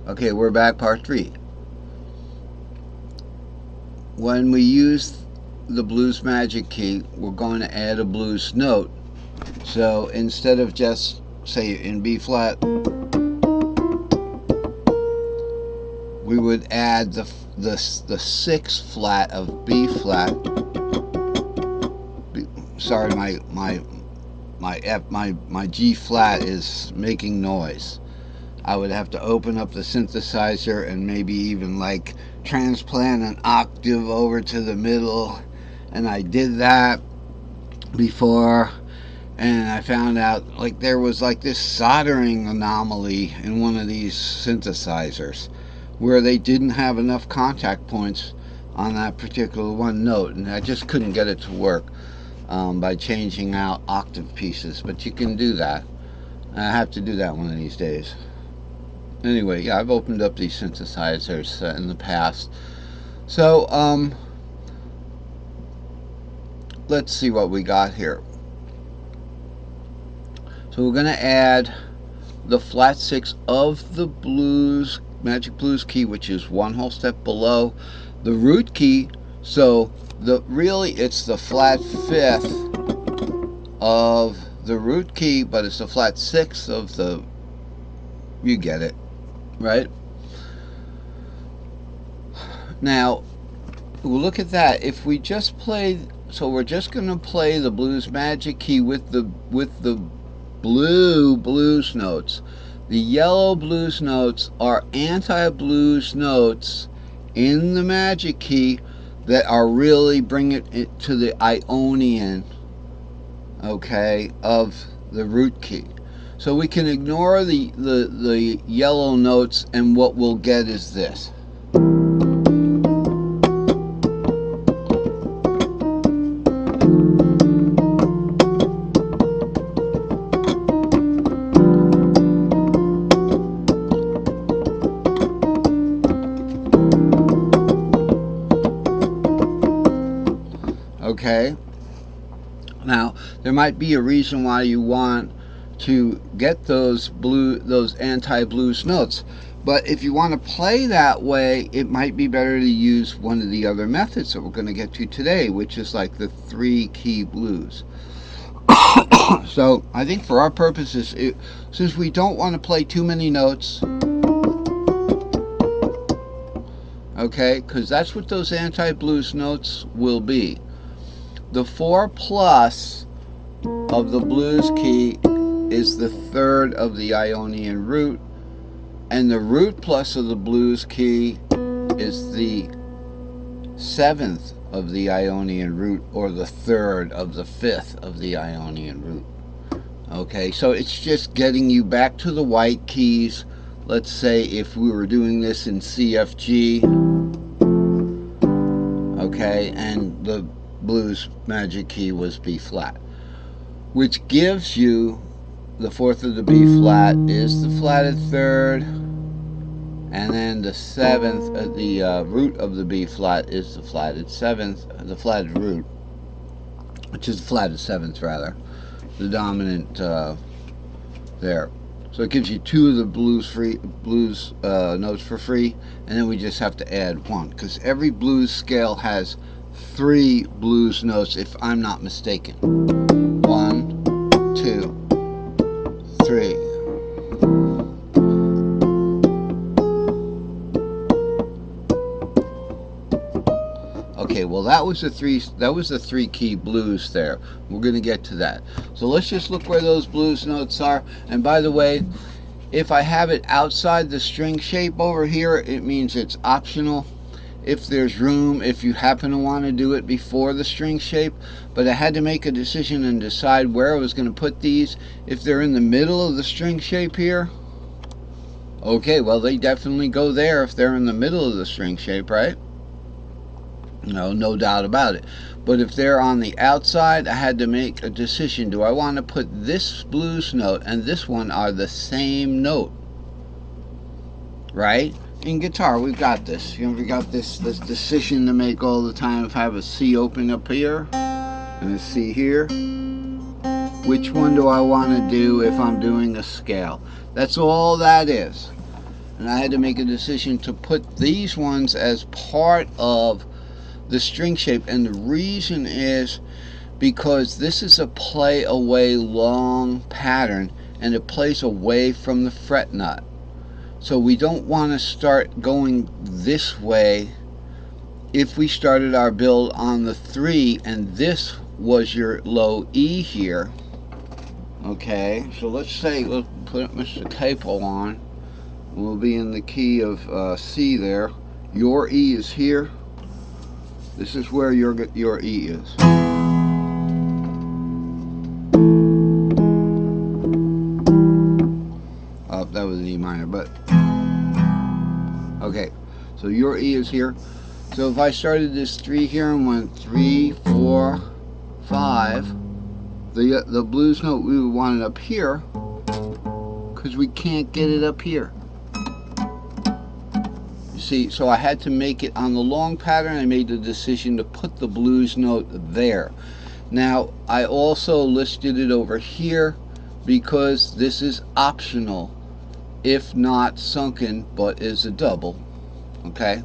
Okay, we're back, part 3. When we use the blues magic key, we're going to add a blues note. So instead of just, say, in B flat, we would add the 6th flat of B flat. Sorry, my G flat is making noise. I would have to open up the synthesizer and maybe even like transplant an octave over to the middle, and I did that before, and I found out like there was like this soldering anomaly in one of these synthesizers where they didn't have enough contact points on that particular one note, and I just couldn't get it to work by changing out octave pieces. But you can do that. I have to do that one of these days. Anyway, yeah, I've opened up these synthesizers in the past. So, let's see what we got here. So we're going to add the flat 6 of the blues, magic blues key, which is one whole step below the root key. So really it's the flat 5th of the root key, but it's the flat 6th of the, you get it, right? Now, we'll look at that. If we just play, so we're just going to play the blues magic key with the blue blues notes. The yellow blues notes are anti-blues notes in the magic key that are really bringing it to the Ionian, okay, of the root key. So we can ignore the yellow notes, and what we'll get is this. Okay. Now, there might be a reason why you want to get those anti-blues notes, but if you want to play that way, it might be better to use one of the other methods that we're going to get to today, which is like the 3-key blues. So I think for our purposes, since we don't want to play too many notes, okay, because that's what those anti-blues notes will be. The 4 plus of the blues key is the 3rd of the Ionian root, and the root plus of the blues key is the 7th of the Ionian root, or the 3rd of the 5th of the Ionian root. Okay, so it's just getting you back to the white keys. Let's say if we were doing this in CFG, okay, and the blues magic key was B flat, which gives you the 4th of the B flat is the flatted 3rd, and then the 7th, the root of the B flat is the flatted 7th, the flatted root, which is the flatted 7th rather, the dominant there. So it gives you 2 of the blues notes for free, and then we just have to add 1, because every blues scale has 3 blues notes, if I'm not mistaken. 1, 2, 3. Okay, well that was the 3-key blues there. We're going to get to that. So let's just look where those blues notes are. And by the way, if I have it outside the string shape over here, it means it's optional. If there's room, if you happen to want to do it before the string shape, but I had to make a decision and decide where I was going to put these. If they're in the middle of the string shape here, okay, well they definitely go there if they're in the middle of the string shape, right? No doubt about it. But if they're on the outside, I had to make a decision. Do I want to put this blues note and this one are the same note, right? In guitar, we've got this. You know, we got this decision to make all the time. If I have a C open up here and a C here, which one do I want to do if I'm doing a scale? That's all that is. and I had to make a decision to put these ones as part of the string shape, and the reason is because this is a play away long pattern and it plays away from the fret nut. So we don't want to start going this way if we started our build on the 3 and this was your low E here. Okay, so let's say, let's put Mr. Capo on. We'll be in the key of C there. Your E is here. This is where your E is. That was an E minor, but okay. So your E is here. So if I started this 3 here and went 3, 4, 5, the blues note we would want it up here because we can't get it up here. You see, so I had to make it on the long pattern. I made the decision to put the blues note there. Now I also listed it over here because this is optional, if not sunken, but is a double. Okay,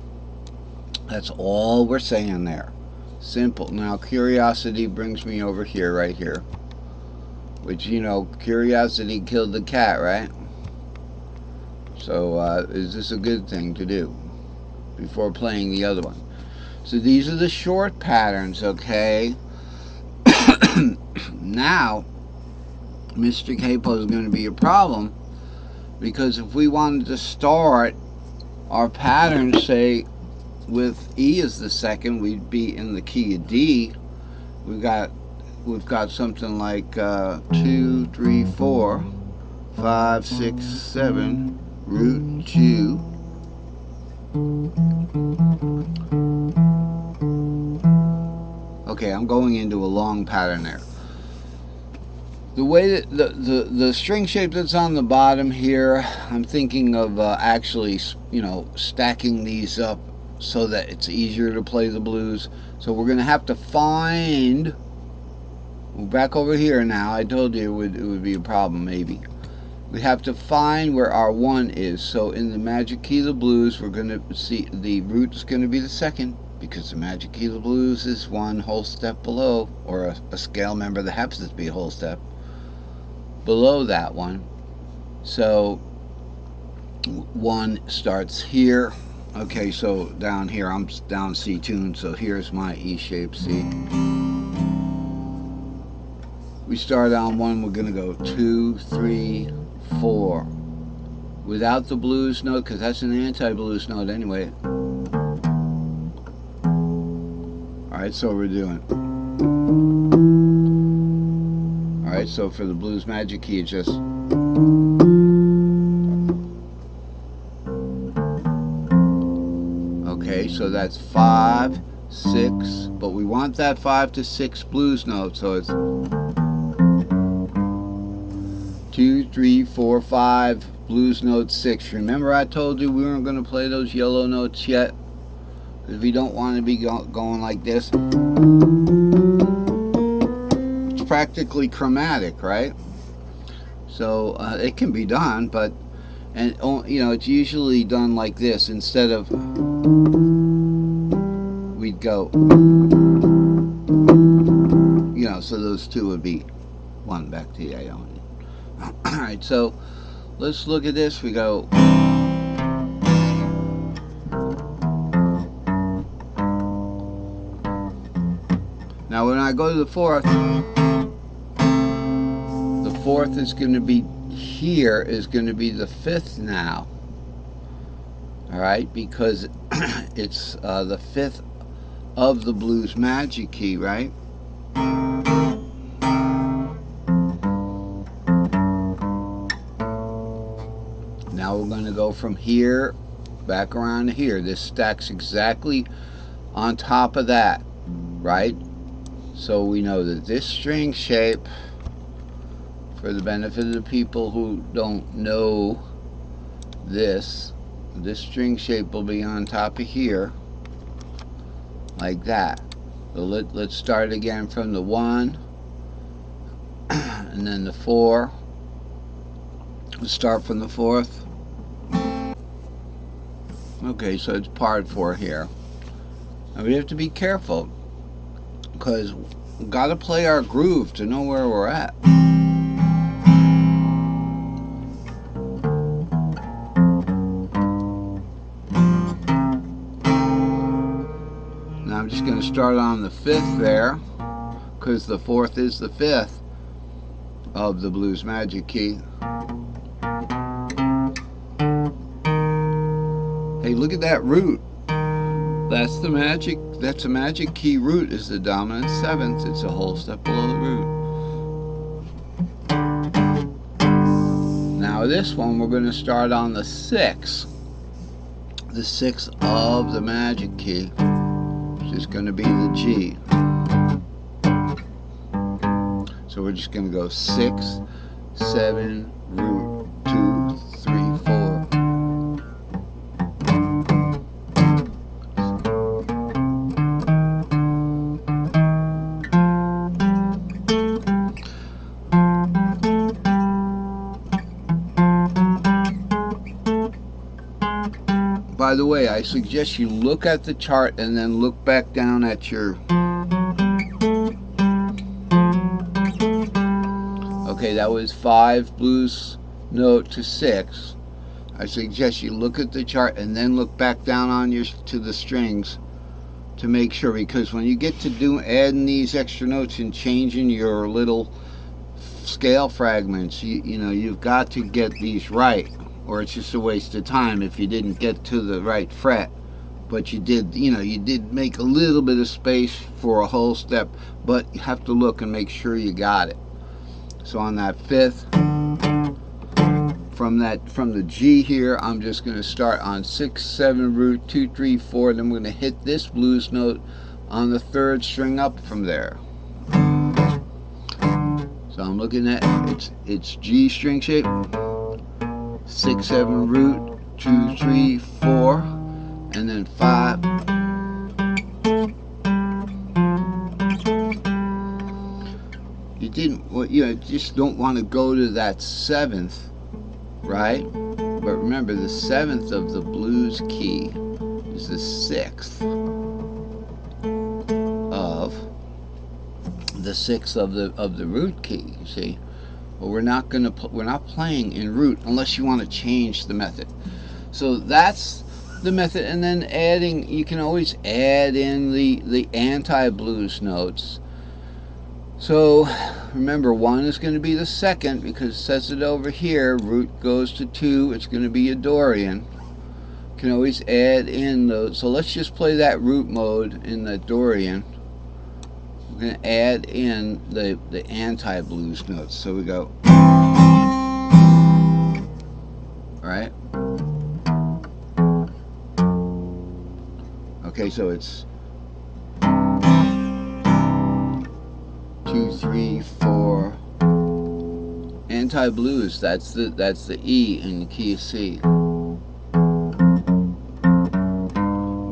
that's all we're saying there. Simple. Now curiosity brings me over here, right here, which, you know, curiosity killed the cat, right? So is this a good thing to do before playing the other one? So these are the short patterns, okay? Now Mr. Capo is going to be a problem, because if we wanted to start our pattern, say with E as the second, we'd be in the key of D. We've got something like 2, 3, 4, 5, 6, 7, root 2. Okay, I'm going into a long pattern there. The way that the string shape that's on the bottom here, I'm thinking of actually, you know, stacking these up so that it's easier to play the blues. So we're going to have to find, back over here now, I told you it would be a problem maybe. We have to find where our 1 is. So in the magic key of the blues, we're going to see the root is going to be the second, because the magic key of the blues is 1 whole step below, or a scale member that happens to be a whole step below that one. So 1 starts here. Okay, so down here I'm down C tuned, so here's my E shape C. We start on 1, we're gonna go 2, 3, 4 without the blues note, because that's an anti-blues note anyway. Alright, so we're doing, alright, so for the blues magic key, it's just okay, so that's 5, 6, but we want that 5 to 6 blues note, so it's 2, 3, 4, 5, blues note 6. Remember I told you we weren't going to play those yellow notes yet, because we don't want to be going like this. It's practically chromatic, right? So it can be done, but, and you know, it's usually done like this instead of, we'd go, you know, so those two would be 1 back to the ion. Alright, so let's look at this. We go, now when I go to the 4th, the 4th is going to be here, is going to be the 5th now. Alright, because it's the 5th of the blues magic key, right? Now we're going to go from here back around to here. This stacks exactly on top of that, right? So we know that this string shape, for the benefit of the people who don't know this string shape will be on top of here, like that. So let's start again from the 1, and then the 4. Let's start from the 4th. Okay, so it's parred 4 here. And we have to be careful because we got to play our groove to know where we're at. Now I'm just going to start on the 5th there because the 4th is the 5th of the blues magic key. Hey, look at that root. That's a magic key root is the dominant 7th. It's a whole step below the root. Now this one we're going to start on the 6th. The 6th of the magic key, which is going to be the G. So we're just going to go 6, 7, root, 2, 3, 4. By the way, I suggest you look at the chart and then look back down at your... Okay, that was 5 blues note to 6. I suggest you look at the chart and then look back down on to the strings to make sure, because when you get to adding these extra notes and changing your little scale fragments, you know, you've got to get these right, or it's just a waste of time if you didn't get to the right fret. But you did, you know, you did make a little bit of space for a whole step, but you have to look and make sure you got it. So on that 5th, from the G here, I'm just going to start on 6, 7, root, 2, 3, 4. Then I'm going to hit this blues note on the 3rd string up from there. So I'm looking at it's G string shape, 6, 7, root, 2, 3, 4, and then 5. You just don't want to go to that 7th, right? But remember, the 7th of the blues key is the 6th of the root key. You see, well, we're not playing in root unless you want to change the method. So that's the method, and then adding, you can always add in the anti-blues notes. So remember, 1 is going to be the 2nd because it says it over here. Root goes to 2. It's going to be a Dorian. You can always add in those. So let's just play that root mode in the Dorian. We're going to add in the anti-blues notes. So we go, right? Okay, so it's 2, 3, 4. Anti-blues, that's the E in the key of C. I'm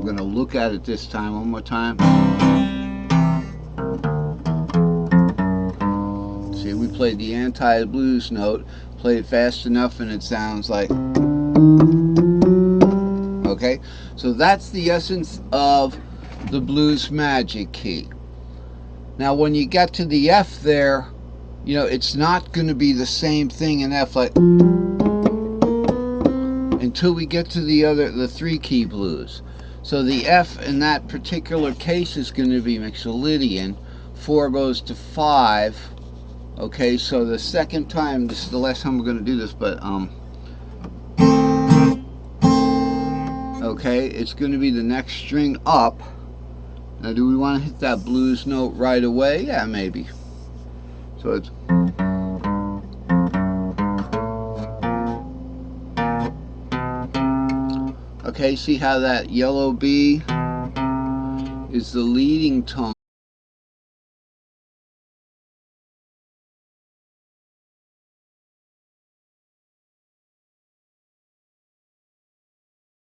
going to look at it this time one more time. See, we played the anti-blues note, played it fast enough, and it sounds like... Okay, so that's the essence of the blues magic key. Now when you get to the F there, you know, it's not going to be the same thing in F, like, until we get to the 3 key blues. So the F in that particular case is going to be Mixolydian. 4 goes to 5. Okay, so the second time, this is the last time we're going to do this, but okay, it's going to be the next string up. Now, do we want to hit that blues note right away? Yeah, maybe. So it's... Okay, see how that yellow B is the leading tone?